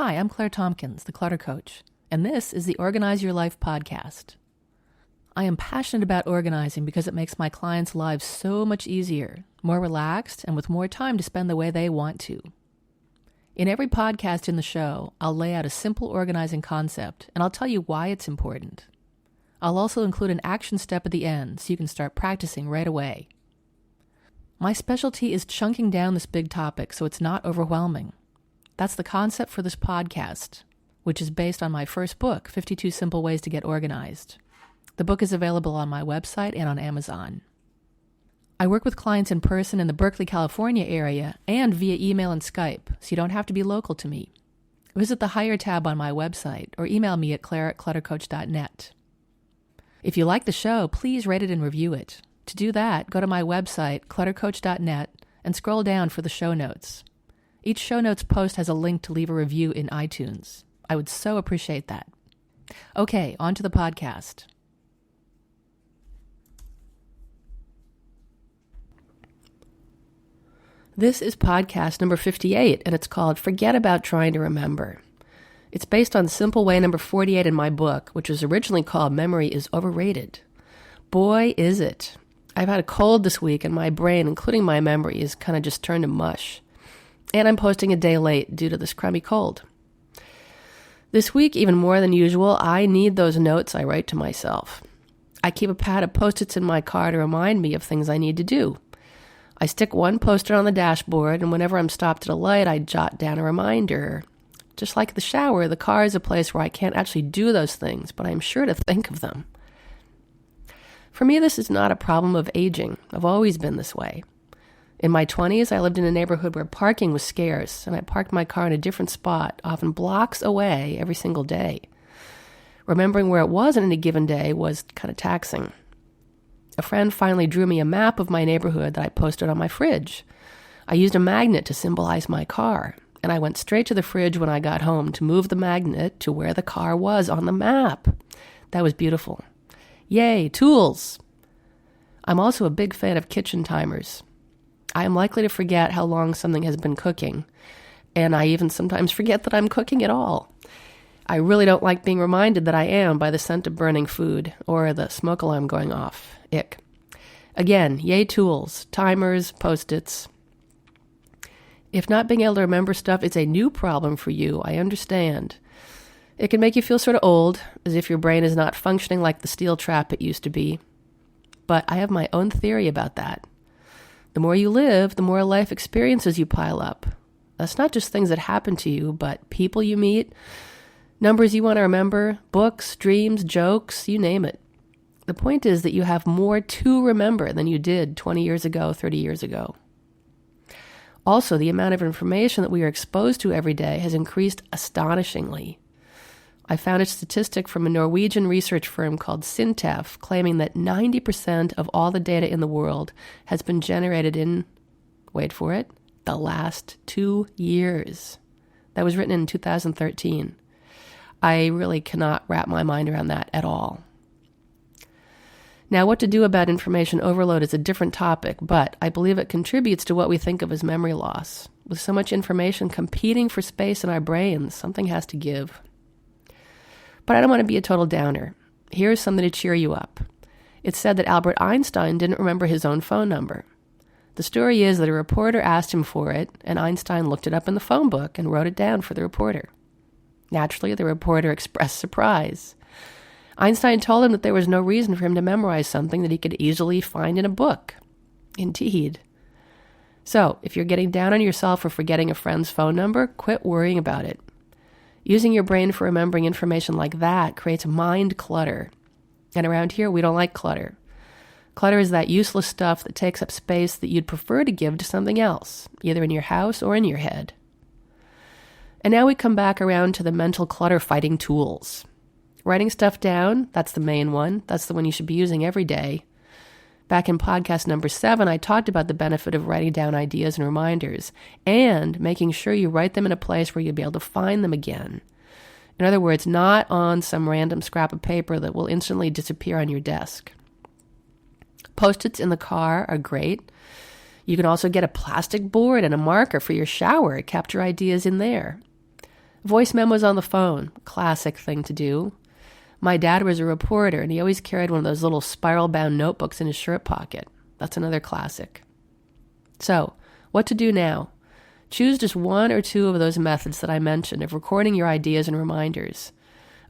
Hi, I'm Claire Tompkins, the Clutter Coach, and this is the Organize Your Life podcast. I am passionate about organizing because it makes my clients' lives so much easier, more relaxed, and with more time to spend the way they want to. In every podcast in the show, I'll lay out a simple organizing concept, and I'll tell you why it's important. I'll also include an action step at the end so you can start practicing right away. My specialty is chunking down this big topic so it's not overwhelming. That's the concept for this podcast, which is based on my first book, 52 Simple Ways to Get Organized. The book is available on my website and on Amazon. I work with clients in person in the Berkeley, California area and via email and Skype, so you don't have to be local to me. Visit the Hire tab on my website or email me at claire@cluttercoach.net. If you like the show, please rate it and review it. To do that, go to my website, cluttercoach.net, and scroll down for the show notes. Each show notes post has a link to leave a review in iTunes. I would so appreciate that. Okay, on to the podcast. This is podcast number 58, and it's called Forget About Trying to Remember. It's based on simple way number 48 in my book, which was originally called Memory is Overrated. Boy, is it. I've had a cold this week, and my brain, including my memory, is kind of just turned to mush. And I'm posting a day late due to this crummy cold. This week, even more than usual, I need those notes I write to myself. I keep a pad of Post-its in my car to remind me of things I need to do. I stick one post-it on the dashboard, and whenever I'm stopped at a light, I jot down a reminder. Just like the shower, the car is a place where I can't actually do those things, but I'm sure to think of them. For me, this is not a problem of aging. I've always been this way. In my 20s, I lived in a neighborhood where parking was scarce, and I parked my car in a different spot, often blocks away, every single day. Remembering where it was on any given day was kind of taxing. A friend finally drew me a map of my neighborhood that I posted on my fridge. I used a magnet to symbolize my car, and I went straight to the fridge when I got home to move the magnet to where the car was on the map. That was beautiful. Yay, tools! I'm also a big fan of kitchen timers. I am likely to forget how long something has been cooking, and I even sometimes forget that I'm cooking at all. I really don't like being reminded that I am by the scent of burning food or the smoke alarm going off. Ick. Again, yay tools, timers, Post-its. If not being able to remember stuff is a new problem for you, I understand. It can make you feel sort of old, as if your brain is not functioning like the steel trap it used to be. But I have my own theory about that. The more you live, the more life experiences you pile up. That's not just things that happen to you, but people you meet, numbers you want to remember, books, dreams, jokes, you name it. The point is that you have more to remember than you did 20 years ago, 30 years ago. Also, the amount of information that we are exposed to every day has increased astonishingly. I found a statistic from a Norwegian research firm called Sintef claiming that 90% of all the data in the world has been generated in, wait for it, the last 2 years. That was written in 2013. I really cannot wrap my mind around that at all. Now, what to do about information overload is a different topic, but I believe it contributes to what we think of as memory loss. With so much information competing for space in our brains, something has to give. But I don't want to be a total downer. Here's something to cheer you up. It's said that Albert Einstein didn't remember his own phone number. The story is that a reporter asked him for it, and Einstein looked it up in the phone book and wrote it down for the reporter. Naturally, the reporter expressed surprise. Einstein told him that there was no reason for him to memorize something that he could easily find in a book. Indeed. So, if you're getting down on yourself for forgetting a friend's phone number, quit worrying about it. Using your brain for remembering information like that creates mind clutter. And around here, we don't like clutter. Clutter is that useless stuff that takes up space that you'd prefer to give to something else, either in your house or in your head. And now we come back around to the mental clutter fighting tools. Writing stuff down, that's the main one. That's the one you should be using every day. Back in podcast number 7, I talked about the benefit of writing down ideas and reminders and making sure you write them in a place where you'll be able to find them again. In other words, not on some random scrap of paper that will instantly disappear on your desk. Post-its in the car are great. You can also get a plastic board and a marker for your shower to capture ideas in there. Voice memos on the phone, classic thing to do. My dad was a reporter, and he always carried one of those little spiral-bound notebooks in his shirt pocket. That's another classic. So, what to do now? Choose just one or two of those methods that I mentioned of recording your ideas and reminders.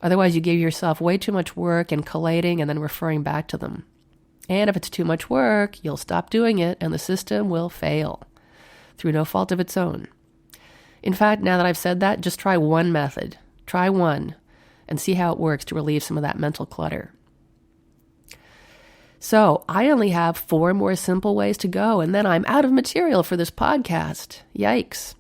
Otherwise, you give yourself way too much work in collating and then referring back to them. And if it's too much work, you'll stop doing it and the system will fail through no fault of its own. In fact, now that I've said that, just try one method. Try one and see how it works to relieve some of that mental clutter. So I only have 4 more simple ways to go, and then I'm out of material for this podcast. Yikes.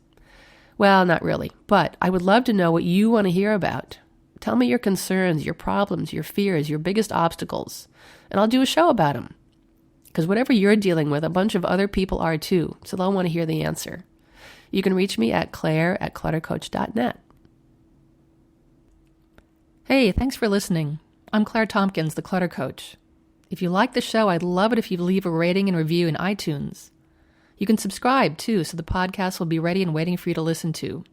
Well, not really, but I would love to know what you want to hear about. Tell me your concerns, your problems, your fears, your biggest obstacles, and I'll do a show about them. Because whatever you're dealing with, a bunch of other people are too, so they'll want to hear the answer. You can reach me at claire@cluttercoach.net. Hey, thanks for listening. I'm Claire Tompkins, the Clutter Coach. If you like the show, I'd love it if you'd leave a rating and review in iTunes. You can subscribe, too, so the podcast will be ready and waiting for you to listen to.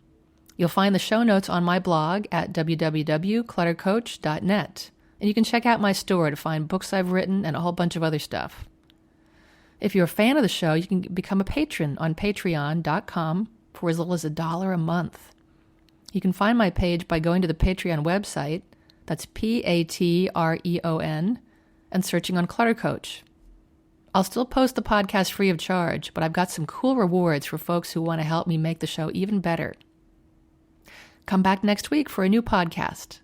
You'll find the show notes on my blog at www.cluttercoach.net, and you can check out my store to find books I've written and a whole bunch of other stuff. If you're a fan of the show, you can become a patron on patreon.com for as little as $1 a month. You can find my page by going to the Patreon website, that's Patreon, and searching on Clutter Coach. I'll still post the podcast free of charge, but I've got some cool rewards for folks who want to help me make the show even better. Come back next week for a new podcast.